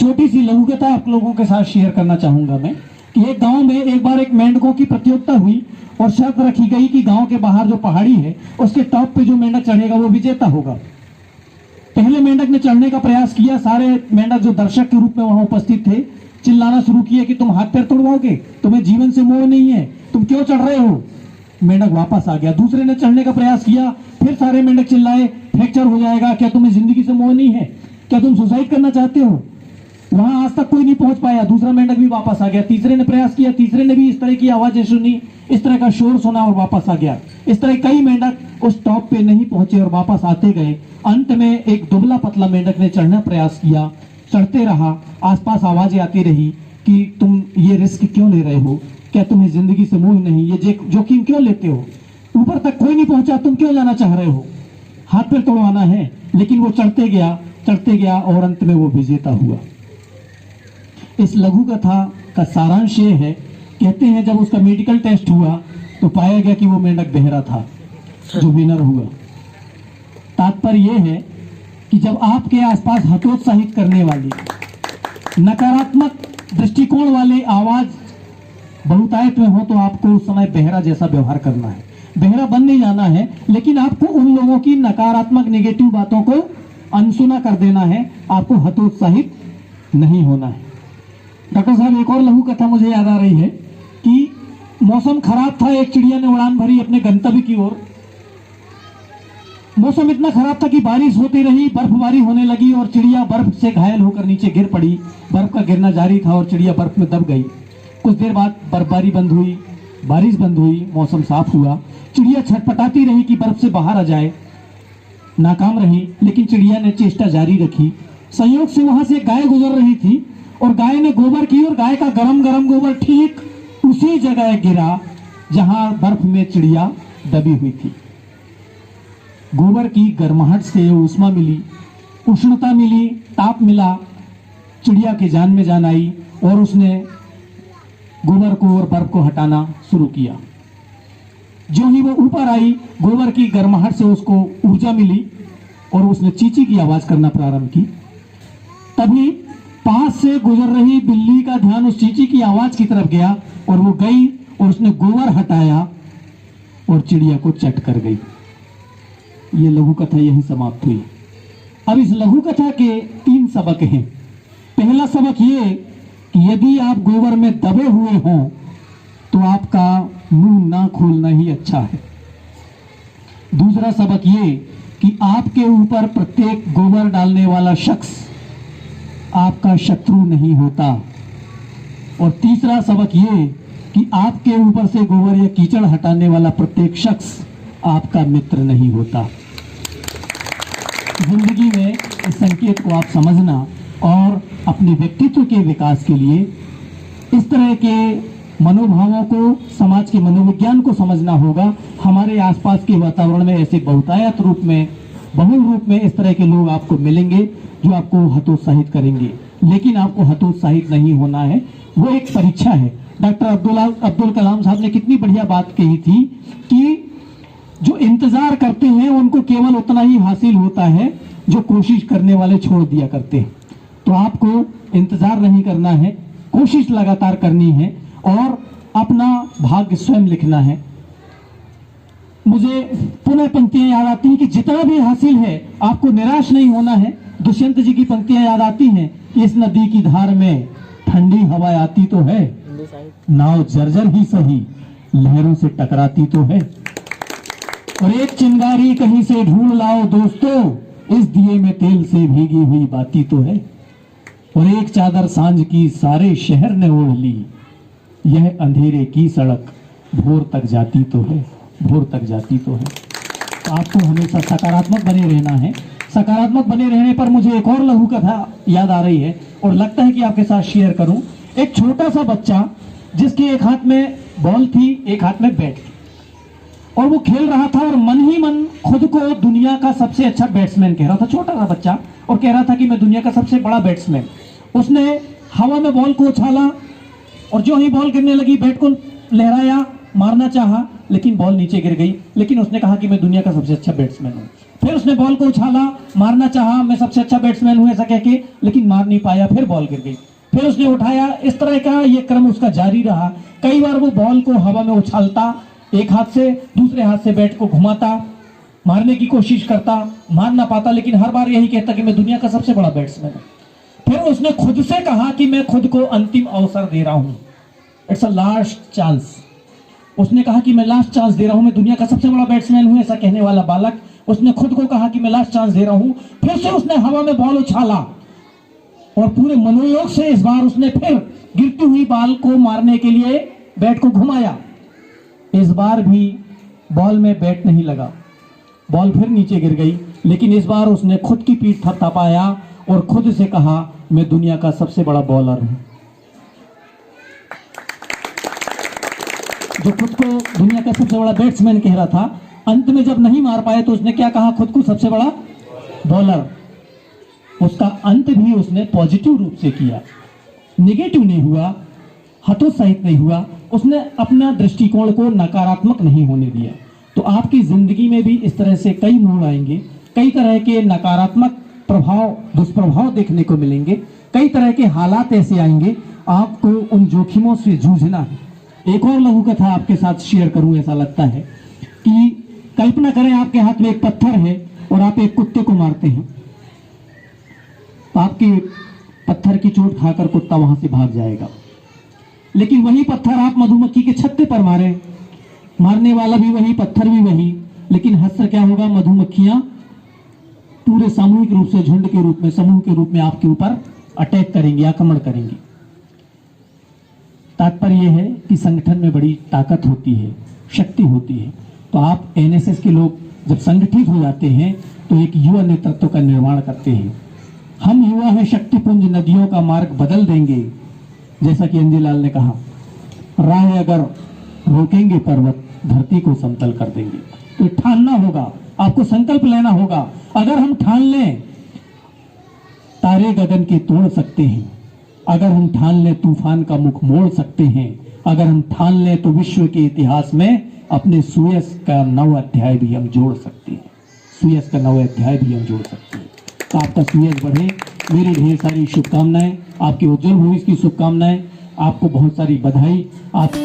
छोटी सी लघु कथा आप लोगों के साथ शेयर करना चाहूंगा मैं कि एक गांव में एक बार एक मेंढकों की प्रतियोगिता हुई और शर्त रखी गई कि गांव के बाहर जो पहाड़ी है उसके टॉप पे जो मेंढक चढ़ेगा वो विजेता होगा। पहले मेंढक ने चढ़ने का प्रयास किया। सारे मेंढक जो दर्शक के रूप में वहां उपस्थित थे चिल्लाना शुरू किया कि तुम हाथ पैर तोड़वाओगे, तुम्हें जीवन से मोह नहीं है, तुम क्यों चढ़ रहे हो। मेंढक वापस आ गया। दूसरे ने चढ़ने का प्रयास किया, फिर सारे मेंढक चिल्लाए फ्रैक्चर हो जाएगा, क्या तुम्हें जिंदगी से मोह नहीं है, क्या तुम सुसाइड करना चाहते हो। वहां आज तक कोई नहीं पहुंच पाया। दूसरा मेंढक भी वापस आ गया। तीसरे ने प्रयास किया, तीसरे ने भी इस तरह की आवाजें सुनी, इस तरह का शोर सुना और वापस आ गया। इस तरह कई मेंढक उस टॉप पे नहीं पहुंचे और वापस आते गए। अंत में एक दुबला पतला मेंढक ने चढ़ना प्रयास किया, चढ़ते रहा। आसपास आवाजें आती रही कि तुम ये रिस्क क्यों ले रहे हो, क्या तुम्हें जिंदगी से मोह नहीं, ये जोखिम क्यों लेते हो, ऊपर तक कोई नहीं पहुंचा, तुम क्यों जाना चाह रहे हो, हाथ पैर तोड़वाना है। लेकिन वो चढ़ते गया और अंत में वो विजेता हुआ। इस लघु कथा का सारांश ये है, कहते हैं जब उसका मेडिकल टेस्ट हुआ तो पाया गया कि वो मेंढक बहरा था जो विनर हुआ। तात्पर्य यह है कि जब आपके आसपास हतोत्साहित करने वाली नकारात्मक दृष्टिकोण वाले आवाज बहुतायत में हो तो आपको उस समय बहरा जैसा व्यवहार करना है। बहरा बन नहीं जाना है, लेकिन आपको उन लोगों की नकारात्मक नेगेटिव बातों को अनसुना कर देना है, आपको हतोत्साहित नहीं होना है। डॉक्टर साहब, एक और लघु कथा मुझे याद आ रही है कि मौसम खराब था, एक चिड़िया ने उड़ान भरी अपने गंतव्य की ओर। मौसम इतना खराब था कि बारिश होती रही, बर्फबारी होने लगी और चिड़िया बर्फ से घायल होकर नीचे गिर पड़ी। बर्फ का गिरना जारी था और चिड़िया बर्फ में दब गई। कुछ देर बाद बर्फबारी बंद हुई, बारिश बंद हुई, मौसम साफ हुआ। चिड़िया छटपटाती रही कि बर्फ से बाहर आ जाए, नाकाम रही, लेकिन चिड़िया ने चेष्टा जारी रखी। संयोग से वहां से गाय गुजर रही थी और गाय ने गोबर की और गाय का गरम गरम गोबर ठीक उसी जगह गिरा जहां बर्फ में चिड़िया दबी हुई थी। गोबर की गर्माहट से ऊष्मा मिली, उष्णता मिली, ताप मिला, चिड़िया की जान में जान आई और उसने गोबर को और बर्फ को हटाना शुरू किया। जो ही वो ऊपर आई, गोबर की गर्माहट से उसको ऊर्जा मिली और उसने चींची की आवाज करना प्रारंभ की। तभी पास से गुजर रही बिल्ली का ध्यान उस चींची की आवाज की तरफ गया और वो गई और उसने गोबर हटाया और चिड़िया को चट कर गई। ये लघु कथा यहीं समाप्त हुई। अब इस लघु कथा के 3 सबक हैं। पहला सबक ये कि यदि आप गोबर में दबे हुए हों तो आपका मुंह ना खोलना ही अच्छा है। दूसरा सबक ये कि आपके ऊपर प्रत्येक गोबर डालने वाला शख्स आपका शत्रु नहीं होता। और तीसरा सबक ये कि आपके ऊपर से गोबर या कीचड़ हटाने वाला प्रत्येक शख्स आपका मित्र नहीं होता। जिंदगी में इस संकेत को आप समझना और अपने व्यक्तित्व के विकास के लिए इस तरह के मनोभावों को, समाज के मनोविज्ञान को समझना होगा। हमारे आसपास के वातावरण में ऐसे बहुतायत रूप में, बहुल रूप में इस तरह के लोग आपको मिलेंगे जो आपको हतोत्साहित करेंगे, लेकिन आपको हतोत्साहित नहीं होना है। वो एक परीक्षा है। डॉक्टर अब्दुल कलाम साहब ने कितनी बढ़िया बात कही थी कि जो इंतजार करते हैं उनको केवल उतना ही हासिल होता है जो कोशिश करने वाले छोड़ दिया करते हैं। तो आपको इंतजार नहीं करना है, कोशिश लगातार करनी है और अपना भाग्य स्वयं लिखना है। मुझे पुनः पंक्तियां याद आती हैं कि जितना भी हासिल है आपको निराश नहीं होना है। दुष्यंत जी की पंक्तियां याद आती हैं कि इस नदी की धार में ठंडी हवा आती तो है, नाव जर्जर ही सही लहरों से टकराती तो है। और एक चिंगारी कहीं से ढूंढ लाओ दोस्तों, इस दिए में तेल से भीगी हुई बाती तो है। और एक चादर सांझ की सारे शहर ने ओढ़ ली, यह अंधेरे की सड़क भोर तक जाती तो है, भोर तक जाती तो है। आपको हमेशा सकारात्मक बने रहना है। सकारात्मक बने रहने पर मुझे एक और लघु कथा याद आ रही है और लगता है कि आपके साथ शेयर करूं। एक छोटा सा बच्चा जिसके एक हाथ में बॉल थी, एक हाथ में बैट थी और वो खेल रहा था और मन ही मन खुद को दुनिया का सबसे अच्छा बैट्समैन कह रहा था। छोटा सा बच्चा और कह रहा था कि मैं दुनिया का सबसे बड़ा बैट्समैन। उसने हवा में बॉल को उछाला और जो ही बॉल गिरने लगी बैट को लहराया, मारना चाहा लेकिन बॉल नीचे गिर गई, लेकिन उसने कहा कि मैं दुनिया का सबसे अच्छा बैट्समैन हूँ। फिर उसने बॉल को उछाला, मारना चाहा, मैं सबसे अच्छा बैट्समैन हूँ ऐसा कह के, लेकिन मार नहीं पाया, फिर बॉल गिर गई। फिर उसने उठाया, इस तरह का ये क्रम उसका जारी रहा। कई बार वो बॉल को हवा में उछालता, एक हाथ से, दूसरे हाथ से बैट को घुमाता, मारने की कोशिश करता, मार ना पाता, लेकिन हर बार यही कहता कि मैं दुनिया का सबसे बड़ा बैट्समैन हूँ। फिर उसने खुद से कहा कि मैं खुद को अंतिम अवसर दे रहा हूँ, इट्स अ लास्ट चांस। उसने कहा कि मैं लास्ट चांस दे रहा हूं, मैं दुनिया का सबसे बड़ा बैट्समैन हूं ऐसा कहने वाला बालक, उसने खुद को कहा कि मैं लास्ट चांस दे रहा हूं। फिर से उसने हवा में बॉल उछाला और पूरे मनोयोग से इस बार उसने फिर गिरती हुई बॉल को मारने के लिए बैट को घुमाया। इस बार भी बॉल में बैट नहीं लगा, बॉल फिर नीचे गिर गई, लेकिन इस बार उसने खुद की पीठ थपथपाया और खुद से कहा मैं दुनिया का सबसे बड़ा बॉलर हूं। जो खुद को दुनिया का सबसे बड़ा बैट्समैन कह रहा था, अंत में जब नहीं मार पाए तो उसने क्या कहा, खुद को सबसे बड़ा बॉलर। उसका अंत भी उसने पॉजिटिव रूप से किया, नेगेटिव नहीं हुआ, हतोत्साहित नहीं हुआ, उसने अपना दृष्टिकोण को नकारात्मक नहीं होने दिया। तो आपकी जिंदगी में भी इस तरह से कई मोड़ आएंगे, कई तरह के नकारात्मक प्रभाव, दुष्प्रभाव देखने को मिलेंगे, कई तरह के हालात ऐसे आएंगे, आपको उन जोखिमों से जूझना है। एक और लघु कथा आपके साथ शेयर करूं, ऐसा लगता है कि कल्पना करें आपके हाथ में एक पत्थर है और आप एक कुत्ते को मारते हैं, तो आपके पत्थर की चोट खाकर कुत्ता वहां से भाग जाएगा। लेकिन वही पत्थर आप मधुमक्खी के छत्ते पर मारें, मारने वाला भी वही, पत्थर भी वही, लेकिन हद क्या होगा, मधुमक्खियां पूरे सामूहिक रूप से, झुंड के रूप में, समूह के रूप में आपके ऊपर अटैक करेंगी, आक्रमण करेंगी। तात्पर्य यह है कि संगठन में बड़ी ताकत होती है, शक्ति होती है। तो आप एनएसएस के लोग जब संगठित हो जाते हैं तो एक युवा नेतृत्व का निर्माण करते हैं। हम युवा हैं, शक्तिपुंज नदियों का मार्ग बदल देंगे, जैसा कि अंजीलाल ने कहा, राह अगर रोकेंगे पर्वत धरती को समतल कर देंगे। तो ठानना होगा, आपको संकल्प लेना होगा। अगर हम ठान लें, तारे गगन के तोड़ सकते हैं, अगर हम ठान लें तूफान का मुख मोड़ सकते हैं, अगर हम ठान लें तो विश्व के इतिहास में अपने सुयस का नव अध्याय भी हम जोड़ सकते हैं, सुयस का नव अध्याय भी हम जोड़ सकते हैं। तो आपका सुयस बढ़े, मेरी ढेर सारी शुभकामनाएं, आपके उज्जवल भविष्य की शुभकामनाएं, आपको बहुत सारी बधाई। आप